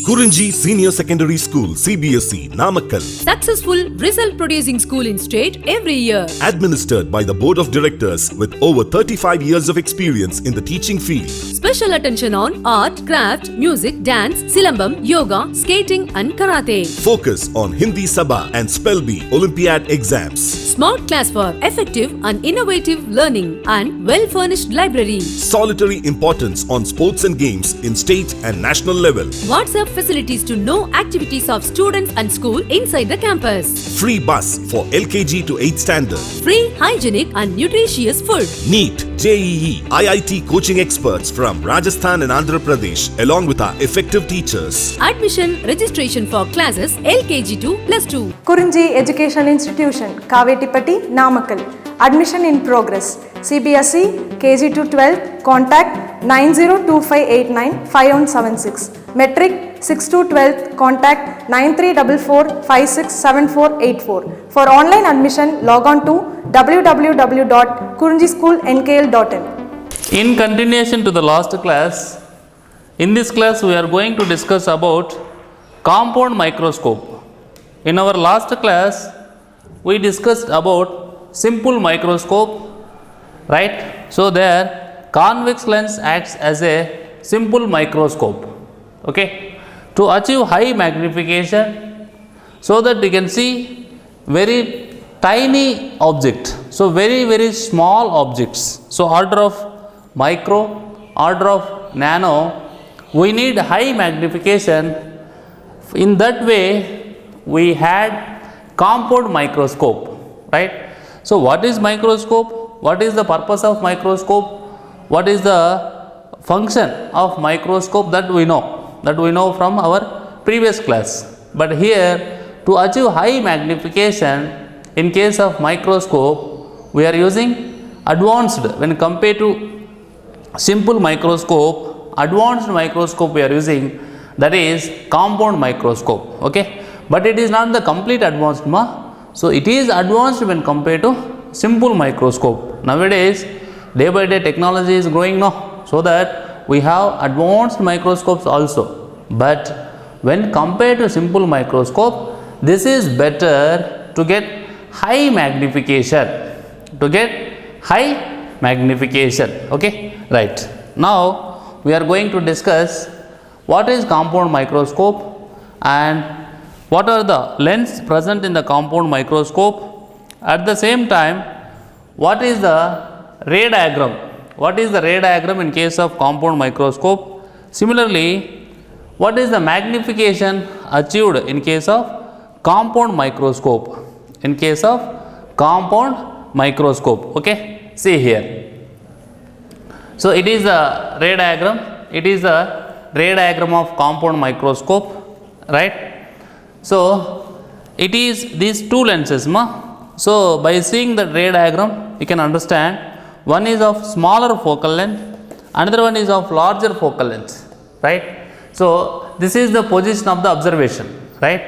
Kurinji Senior Secondary School, CBSE, Namakkal. Successful result producing school in state every year. Administered by the Board of Directors with over 35 years of experience in the teaching field. Special attention on art, craft, music, dance, silambam, yoga, skating and karate. Focus on Hindi Sabha and Spell Bee Olympiad exams. Smart class for effective and innovative learning and well-furnished library. Solitary importance on sports and games in state and national level. WhatsApp facilities to know activities of students and school inside the campus. Free bus for LKG to 8th standard. Free, hygienic and nutritious food. NEET, JEE, IIT coaching experts from Rajasthan and Andhra Pradesh along with our effective teachers. Admission registration for classes LKG to +2. Kurinji Education Institution, Kavetipatti, Namakkal. Admission in progress. CBSE, KG to 12, contact 9025895176. Metric 6 to 12, contact 9344567484. For online admission, log on to www.kurinjischoolnkl.in. In continuation to the last class, in this class we are going to discuss about compound microscope. In our last class, we discussed about simple microscope, right? So there convex lens acts as a simple microscope, okay, to achieve high magnification so that you can see very tiny object, so very small objects. So order of micro, order of nano, we need high magnification. In that way we had compound microscope, right? So what is microscope? What is the purpose of microscope? What is the function of microscope? That we know from our previous class. But here, to achieve high magnification, in case of microscope, we are using advanced, when compared to simple microscope, advanced microscope we are using, that is compound microscope, okay. But it is not the complete advanced so it is advanced when compared to simple microscope. Nowadays day by day technology is growing now, so that we have advanced microscopes also. But when compared to simple microscope, this is better to get high magnification, okay, right. Now we are going to discuss what is compound microscope and what are the lens present in the compound microscope. At the same time, what is the ray diagram? What is the ray diagram in case of compound microscope? Similarly, what is the magnification achieved in case of compound microscope? In case of compound microscope, okay, see here. So it is the ray diagram. It is the ray diagram of compound microscope, right? So it is these two lenses, So by seeing the ray diagram, you can understand one is of smaller focal length, another one is of larger focal length, right? So this is the position of the observation, right?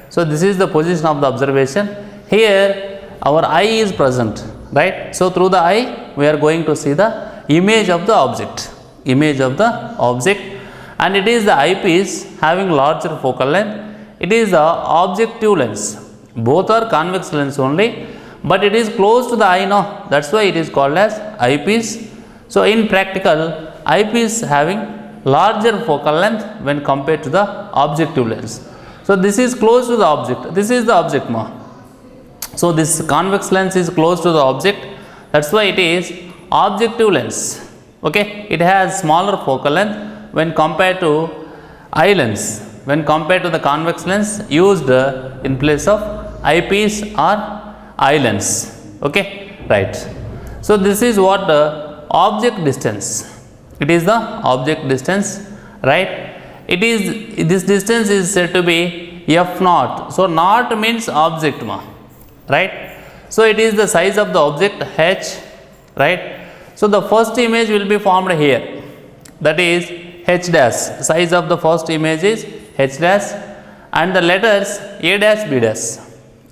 So this is the position of the observation. Here our eye is present, right? So through the eye we are going to see the image of the object, and it is the eyepiece having larger focal length. It is the objective lens. Both are convex lens only, but it is close to the eye now. That's why it is called as eyepiece. So in practical, eyepiece having larger focal length when compared to the objective lens. So this is close to the object. This is the object So this convex lens is close to the object. That's why it is objective lens. Okay, it has smaller focal length when compared to eye lens. When compared to the convex lens used in place of eyepiece or eye lens, okay, right. So this is what the object distance. It is the object distance, right. It is, this distance is said to be f naught. So naught means object, right. So it is the size of the object h, right. So the first image will be formed here, that is h dash. Size of the first image is h dash, and the letters a dash b dash,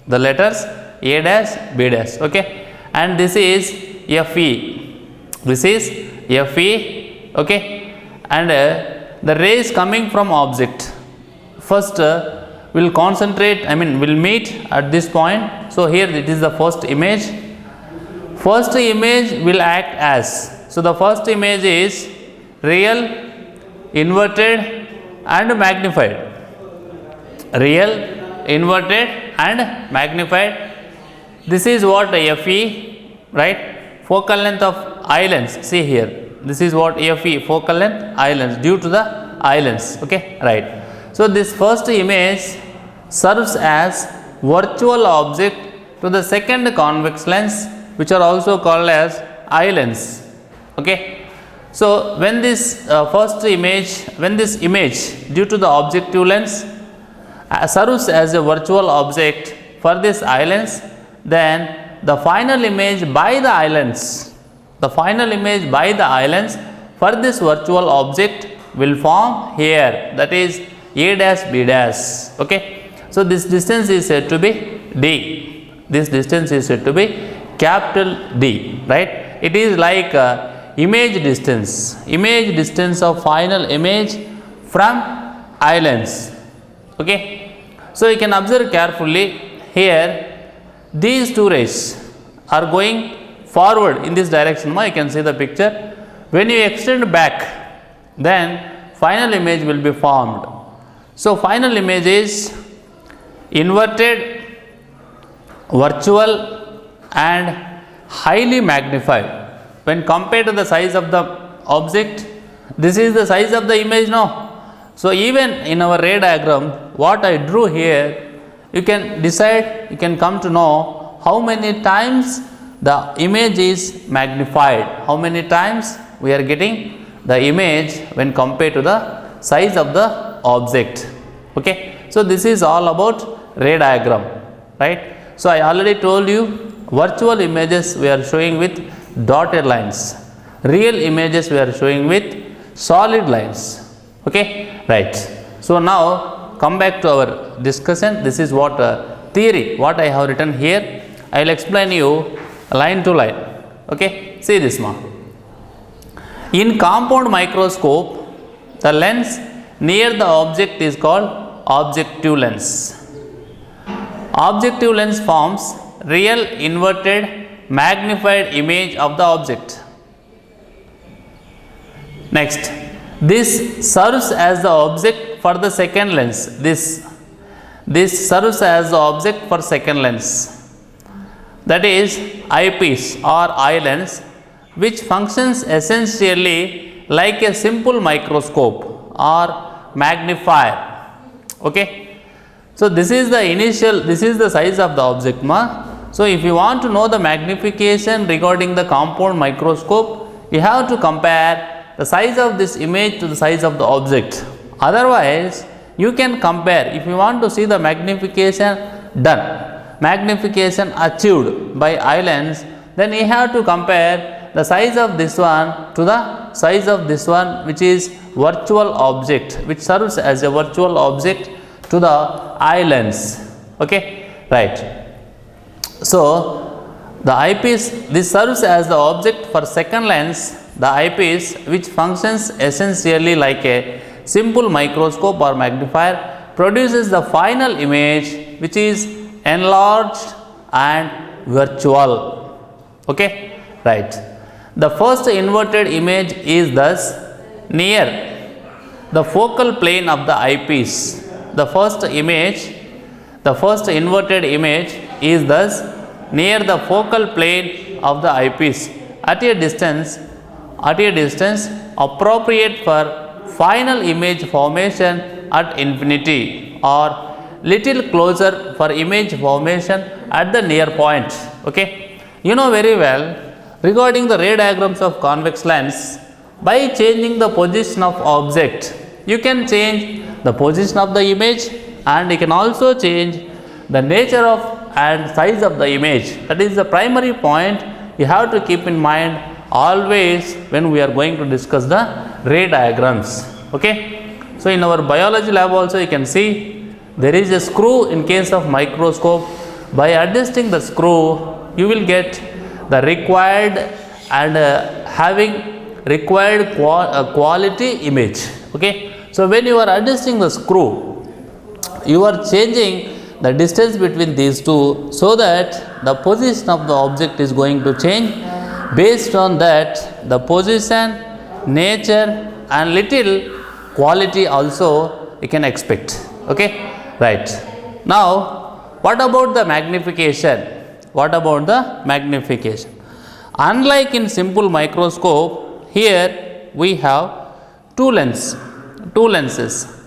the letters a dash b dash, okay, and this is fe, okay, and the rays coming from object, first we'll concentrate, we'll meet at this point. So here it is the first image. First image will act as, so the first image is real, inverted and magnified. Real, inverted and magnified. This is what FE, right? Focal length of eye lens. See here, this is what FE, focal length eye lens, due to the eye lens. Okay, right. So this first image serves as virtual object to the second convex lens, which are also called as eye lens. Okay. So when this this image due to the objective lens serves as a virtual object for this eye lens, then the final image by the eye lens, for this virtual object will form here, that is A dash B dash. Okay. So this distance is said to be D. This distance is said to be capital D, right? It is like image distance of final image from eye lens. Okay. So you can observe carefully here, these two rays are going forward in this direction. You can see the picture. When you extend back, then final image will be formed. So final image is inverted, virtual and highly magnified. When compared to the size of the object, this is the size of the image now. So even in our ray diagram, what I drew here, you can decide, you can come to know how many times the image is magnified, how many times we are getting the image when compared to the size of the object. Okay. So this is all about ray diagram, right? So I already told you, virtual images we are showing with dotted lines, real images we are showing with solid lines. Okay, right. So now come back to our discussion. This is what theory, what I have written here. I will explain you line to line. Okay, see this one. In compound microscope, the lens near the object is called objective lens. Objective lens forms real, inverted, magnified image of the object. Next, this serves as the object for the second lens. This serves as the object for second lens, that is eyepiece or eye lens, which functions essentially like a simple microscope or magnifier. Okay. So this is the size of the object. So if you want to know the magnification regarding the compound microscope, you have to compare the size of this image to the size of the object. Otherwise, you can compare, if you want to see the magnification done, magnification achieved by eye lens, then you have to compare the size of this one to the size of this one, which is virtual object, which serves as a virtual object to the eye lens. Okay, right. So the eyepiece, this serves as the object for second lens, the eyepiece, which functions essentially like a simple microscope or magnifier, produces the final image, which is enlarged and virtual. Okay, right. The first inverted image is thus near the focal plane of the eyepiece. The first inverted image is thus near the focal plane of the eyepiece at a distance appropriate for final image formation at infinity, or little closer for image formation at the near point. Okay. You know very well, regarding the ray diagrams of convex lens, by changing the position of object, you can change the position of the image, and you can also change the nature of and size of the image. That is the primary point you have to keep in mind always when we are going to discuss the ray diagrams. Okay. So in our biology lab also you can see there is a screw in case of microscope. By adjusting the screw, you will get the required and having required quality image. Okay. So when you are adjusting the screw, you are changing the distance between these two, so that the position of the object is going to change. Based on that, the position, nature and little quality also you can expect. Okay, right. Now what about the magnification? What about the magnification? Unlike in simple microscope, here we have two lenses.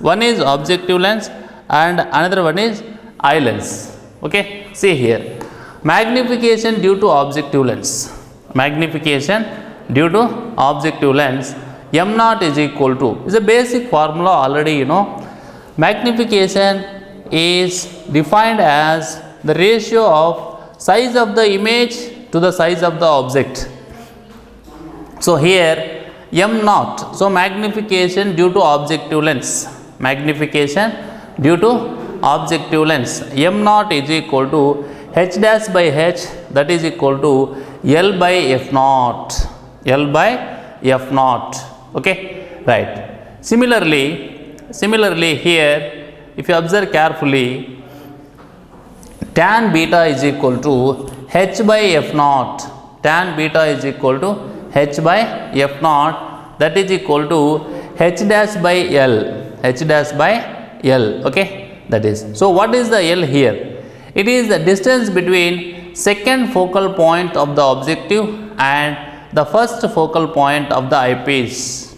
One is objective lens and another one is eye lens. Okay, see here, magnification due to objective lens. Magnification due to objective lens, m naught is equal to, is a basic formula already you know. Magnification is defined as the ratio of size of the image to the size of the object. So here m naught, so magnification due to objective lens, magnification due to objective lens, m naught is equal to h dash by h, that is equal to L by f naught, L by f naught. Okay, right. Similarly here, if you observe carefully, tan beta is equal to h by f naught, tan beta is equal to h by f naught, that is equal to h dash by L, h dash by L. Okay, that is, so what is the L here? It is the distance between second focal point of the objective and the first focal point of the eyepiece.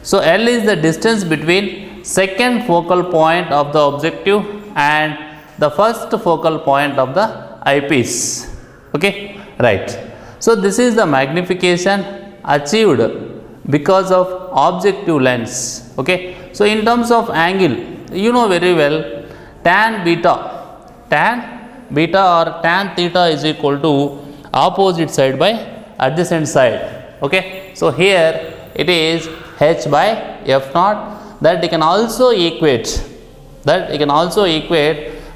So L is the distance between second focal point of the objective and the first focal point of the eyepiece. Okay, right. So this is the magnification achieved because of objective lens. Okay, so in terms of angle, you know very well, tan beta or tan theta is equal to opposite side by adjacent side. Okay, so here it is h by f naught, that you can also equate,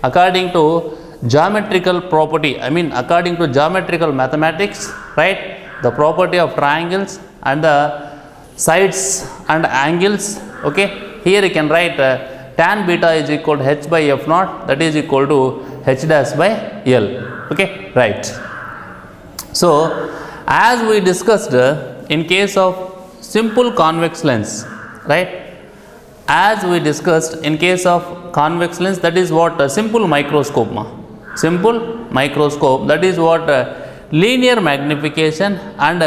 according to geometrical property, I mean according to geometrical mathematics, right? The property of triangles and the sides and angles. Okay, here you can write tan beta is equal to h by f naught, that is equal to h dash by L. Okay, right. So as we discussed in case of simple convex lens, right? As we discussed in case of convex lens, that is what simple microscope, simple microscope, that is what linear magnification and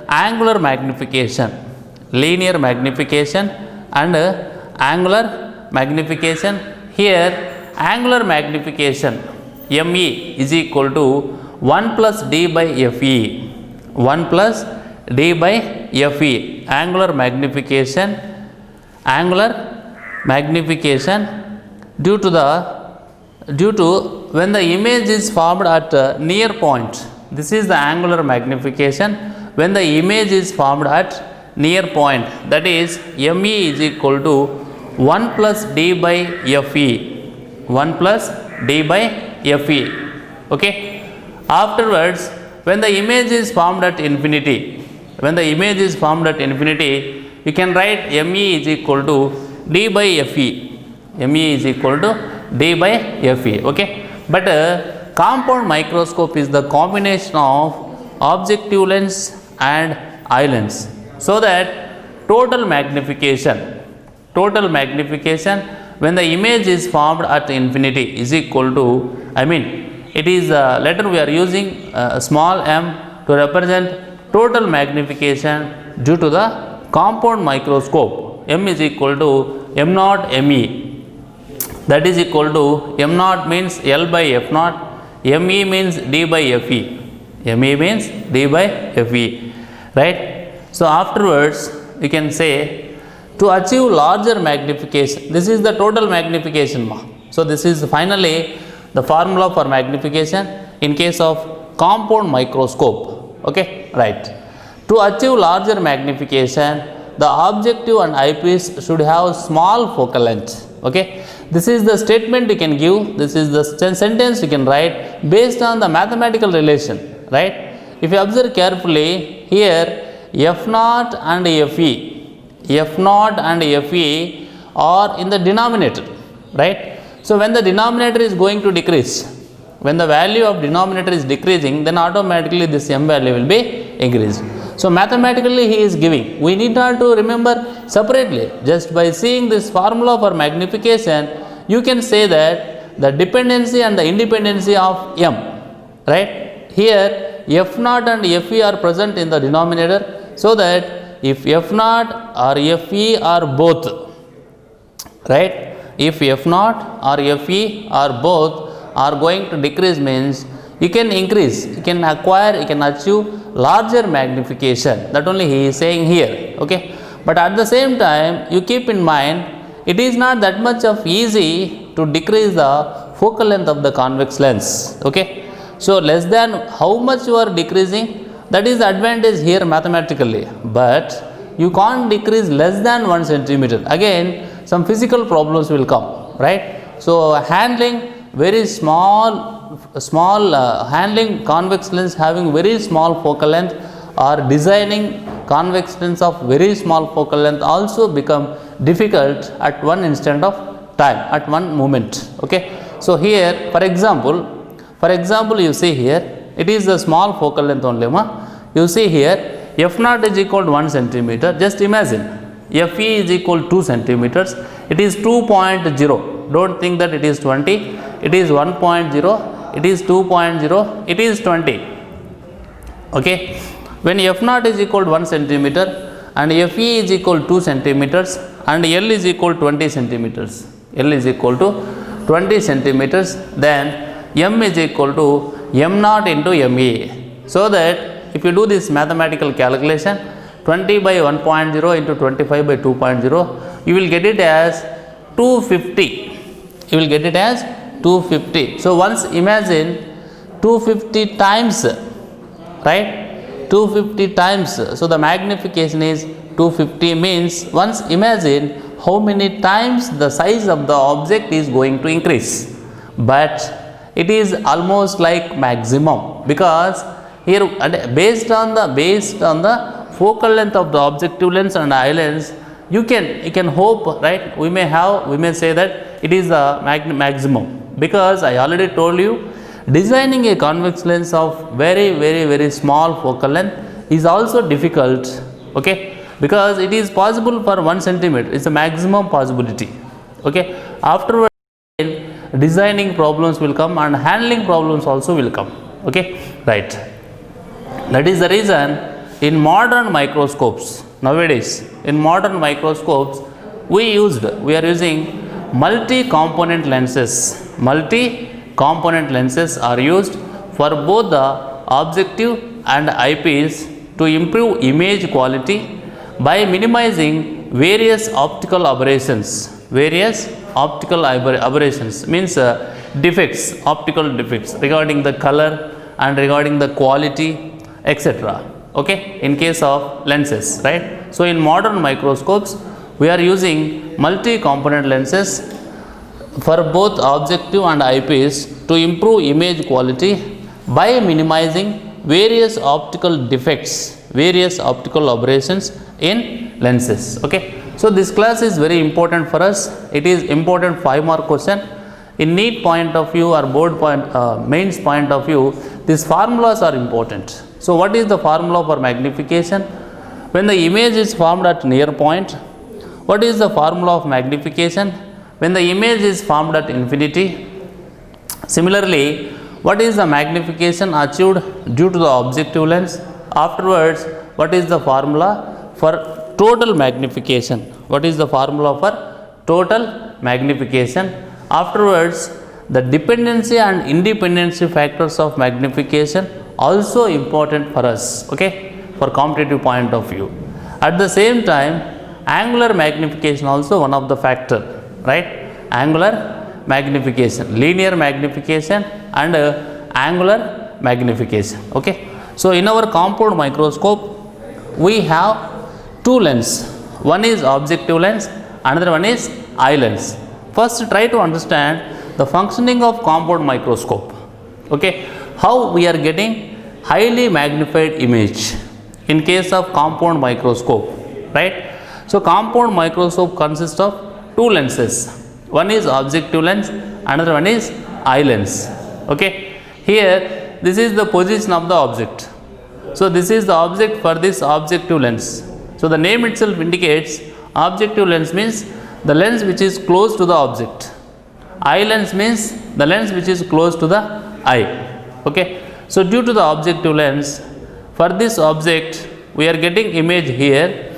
angular magnification, linear magnification and angular magnification. Here angular magnification, ME is equal to 1 plus d by FE, 1 plus d by FE, angular magnification due to when the image is formed at near point. This is the angular magnification when the image is formed at near point, that is ME is equal to 1 plus d by FE, 1 plus d by FE. Okay, afterwards when the image is formed at infinity, you can write ME is equal to d by FE, ME is equal to d by FE. Okay, but compound microscope is the combination of objective lens and eye lens, so that total magnification when the image is formed at infinity is equal to, I mean it is a letter we are using small m to represent total magnification due to the compound microscope. M is equal to m naught ME, that is equal to m naught means L by f naught, ME means d by FE, ME means d by FE, right? So afterwards you can say to achieve larger magnification, this is the total magnification. So this is finally the formula for magnification in case of compound microscope. Okay, right. To achieve larger magnification, the objective and eyepiece should have small focal length. Okay, this is the statement you can give, this is the sentence you can write based on the mathematical relation, right? If you observe carefully here, f naught and FE are in the denominator, right? So when the denominator is going to decrease, when the value of denominator is decreasing, then automatically this m value will be increased. So mathematically he is giving. We need not to remember separately. Just by seeing this formula for magnification, you can say that the dependency and the independency of m, right? Here f0 and fe are present in the denominator, so that if f0 or fe are both, right? If f0 or fe are both are going to decrease, means you can increase, you can acquire, you can achieve larger magnification. That only he is saying here, okay? But at the same time, you keep in mind, it is not that much of easy to decrease the focal length of the convex lens, okay? So less than how much you are decreasing, that is the advantage here mathematically, but you can't decrease less than 1 centimeter. Again, some physical problems will come, right? So handling very small handling convex lens having very small focal length, or designing convex lens of very small focal length also become difficult at one instant of time, at one moment, okay? So here for example you see here, it is the small focal length only, you see here f0 is equal to 1 centimeter. Just imagine fe is equal to 2 centimeters, it is 2.0. Don't think that it is 20, it is 1.0, it is 2.0, it is 20, okay? When f0 is equal to 1 centimeter and fe is equal to 2 centimeters and L is equal to 20 centimeters, L is equal to 20 centimeters, then m is equal to m0 into me. So that if you do this mathematical calculation, 20 by 1.0 into 25 by 2.0, you will get it as 250. You will get it as 250. So once imagine 250 times, right? 250 times. So the magnification is 250, means once imagine how many times the size of the object is going to increase. But it is almost like maximum, because here based on the focal length of the objective lens and eye lens, you can hope, right? We may say that it is the maximum, because I already told you, designing a convex lens of very small focal length is also difficult, okay? Because it is possible for 1 centimeter, it's a maximum possibility, okay? Afterwards, designing problems will come and handling problems also will come, okay? Right. That is the reason in modern microscopes, nowadays in modern microscopes we are using multi-component lenses. Multi-component lenses are used for both the objective and eyepiece to improve image quality by minimizing various optical aberrations. Various optical aberrations means defects, optical defects regarding the color and regarding the quality, etc. Okay, in case of lenses, right? So in modern microscopes we are using multi-component lenses for both objective and eyepiece to improve image quality by minimizing various optical defects, various optical aberrations in lenses, okay? So this class is very important for us. It is important 5-mark question. In NEET point of view or board point, mains point of view, these formulas are important. So what is the formula for magnification? When the image is formed at near point, what is the formula of magnification? When the image is formed at infinity. Similarly, what is the magnification achieved due to the objective lens? Afterwards, what is the formula for total magnification? What is the formula for total magnification? Afterwards, the dependency and independency factors of magnification also important for us, okay, for competitive point of view. At the same time, angular magnification also one of the factor, right? Angular magnification, linear magnification and angular magnification, okay? So in our compound microscope we have two lenses. One is objective lens, another one is eye lens. First try to understand the functioning of compound microscope, okay? How we are getting highly magnified image in case of compound microscope, right? So compound microscope consists of two lenses. One is objective lens, another one is eye lens. Okay, here this is the position of the object. So this is the object for this objective lens. So the name itself indicates objective lens means the lens which is close to the object. Eye lens means the lens which is close to the eye. Okay, so due to the objective lens, for this object we are getting image here.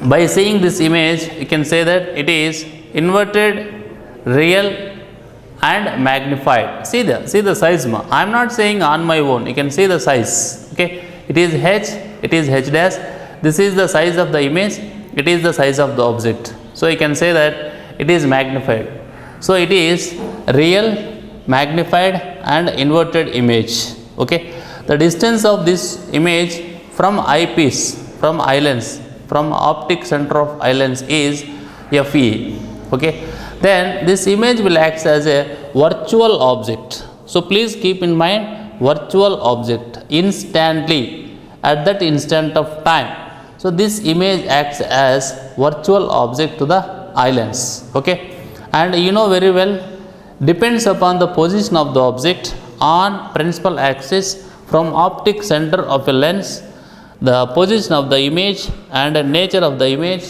By seeing this image, you can say that it is inverted, real and magnified. See the size. I am not saying on my own, you can see the size. Okay, it is h, it is h dash. This is the size of the image, it is the size of the object. So you can say that it is magnified. So it is real, magnified and inverted image. Okay, the distance of this image from eyepiece, from eye lens, from optic center of eye lens is FE. Okay, then this image will act as a virtual object. So please keep in mind, virtual object, instantly, at that instant of time. So this image acts as virtual object to the eye lens. Okay, and you know very well, depends upon the position of the object on principal axis from optic center of a lens, the position of the image and the nature of the image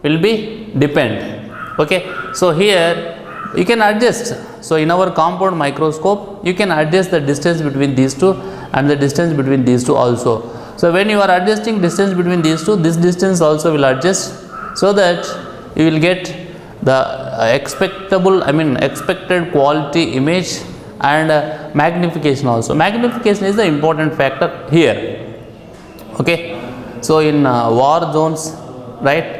will be depend. Okay, so here you can adjust. So in our compound microscope, you can adjust the distance between these two and the distance between these two also. So when you are adjusting distance between these two, this distance also will adjust, so that you will get the expected quality image and magnification also. Magnification is the important factor here. Okay, so in war zones, right?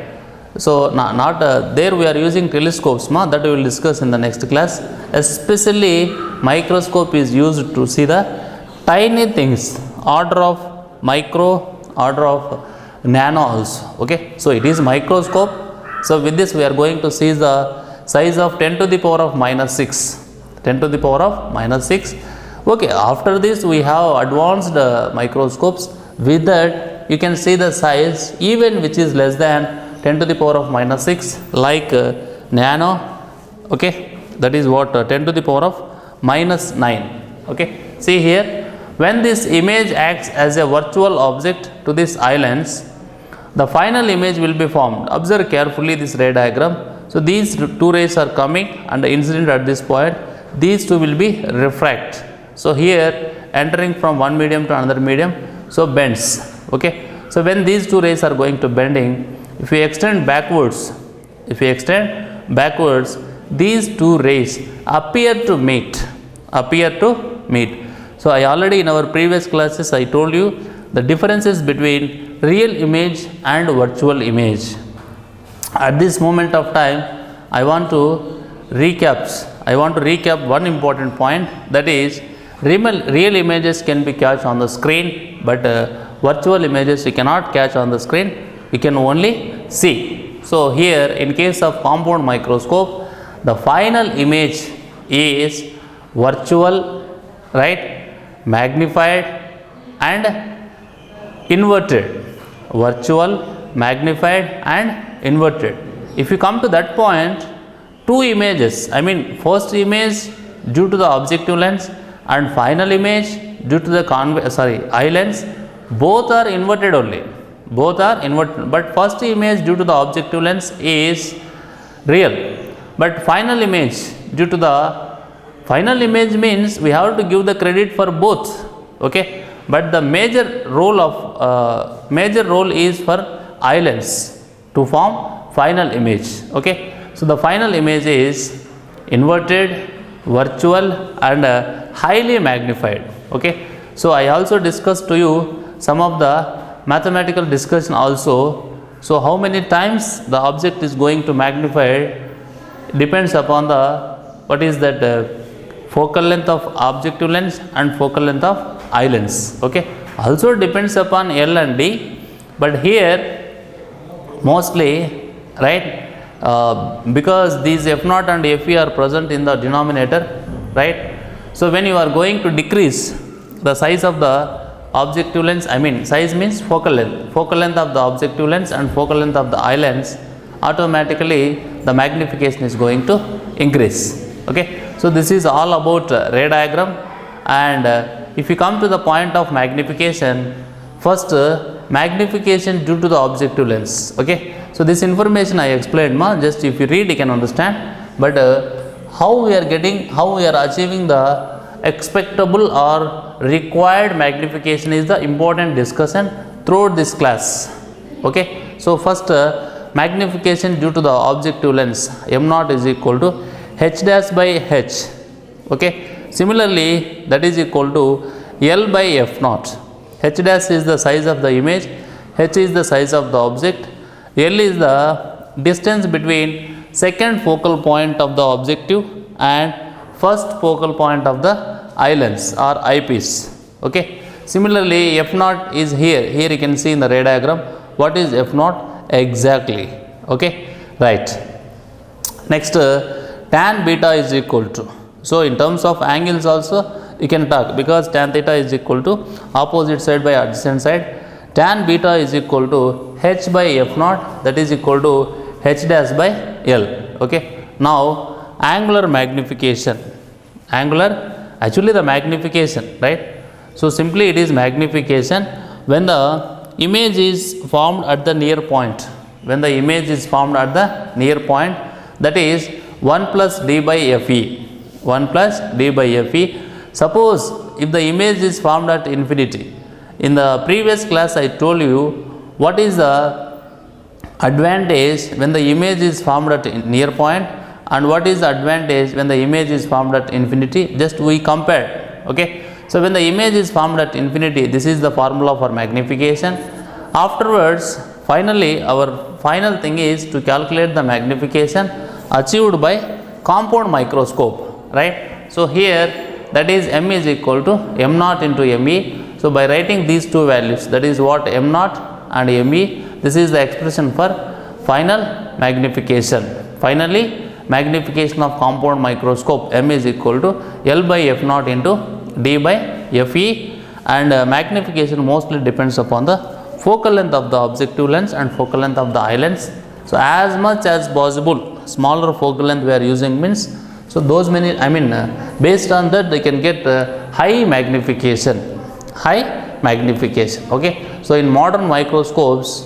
So not there we are using telescopes, that we will discuss in the next class. Especially microscope is used to see the tiny things, order of micro, order of nano also. Okay, so it is microscope. So with this we are going to see the size of 10 to the power of minus 6, 10 to the power of minus 6. Okay, after this we have advanced microscopes. With that you can see the size even which is less than 10 to the power of minus 6, like nano. Okay, that is what 10 to the power of minus 9. Okay, see here, when this image acts as a virtual object to this eye lens, the final image will be formed. Observe carefully this ray diagram. So these two rays are coming and incident at this point. These two will be refract. So here entering from one medium to another medium, so bends. Okay, so when these two rays are going to bending, if we extend backwards, these two rays appear to meet. So I already in our previous classes I told you the differences between real image and virtual image. At this moment of time, I want to recap one important point, that is real images can be catch on the screen, but virtual images you cannot catch on the screen, you can only see. So here in case of compound microscope, the final image is virtual, right, magnified and inverted. Virtual, magnified and inverted. If you come to that point, two images, first image due to the objective lens and final image due to the eye lens, both are inverted only. But first image due to the objective lens is real, but final image means we have to give the credit for both. Okay, but the major role is for eye lens to form final image. Okay, so the final image is inverted, virtual and highly magnified. Okay, so I also discussed to you some of the mathematical discussion also. So how many times the object is going to magnify depends upon the focal length of objective lens and focal length of eye lens. Okay, also depends upon L and D, but here mostly, right, because these F0 and Fe are present in the denominator, right. So when you are going to decrease the size of the objective lens, size means focal length of the objective lens and focal length of the eye lens, automatically the magnification is going to increase. Okay, so this is all about ray diagram. And if you come to the point of magnification, first magnification due to the objective lens. Okay, so this information I explained, just if you read you can understand, but how we are achieving the expectable or required magnification is the important discussion throughout this class. Okay, so first magnification due to the objective lens, m0 is equal to h dash by h. Okay, similarly that is equal to L by f0. H dash is the size of the image, h is the size of the object, L is the distance between second focal point of the objective and first focal point of the eye lens or eyepiece. Okay, similarly f0 is here you can see in the ray diagram what is f0 exactly. Okay, right. Next tan beta is equal to, so in terms of angles also you can talk, because tan theta is equal to opposite side by adjacent side. Tan beta is equal to h by f0, that is equal to h dash by L. Okay, now angular magnification, actually the magnification, right? So simply it is magnification when the image is formed at the near point, that is 1 plus d by fe. Suppose if the image is formed at infinity, in the previous class I told you what is the advantage when the image is formed at near point and what is the advantage when the image is formed at infinity, just we compared. Okay, so when the image is formed at infinity, this is the formula for magnification. Afterwards, finally our final thing is to calculate the magnification achieved by compound microscope, right? So here that is m is equal to m0 into me. So by writing these two values, that is what m0 and me, this is the expression for final magnification. Finally, magnification of compound microscope, m is equal to L by f0 into d by fe, and magnification mostly depends upon the focal length of the objective lens and focal length of the eye lens. So as much as possible smaller focal length we are using means, so those many, based on that they can get high magnification. Okay, so in modern microscopes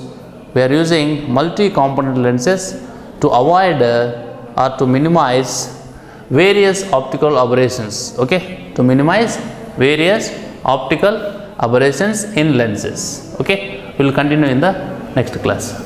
we are using multi-component lenses to avoid or to minimize various optical aberrations. Okay, to minimize various optical aberrations in lenses. Okay, we will continue in the next class.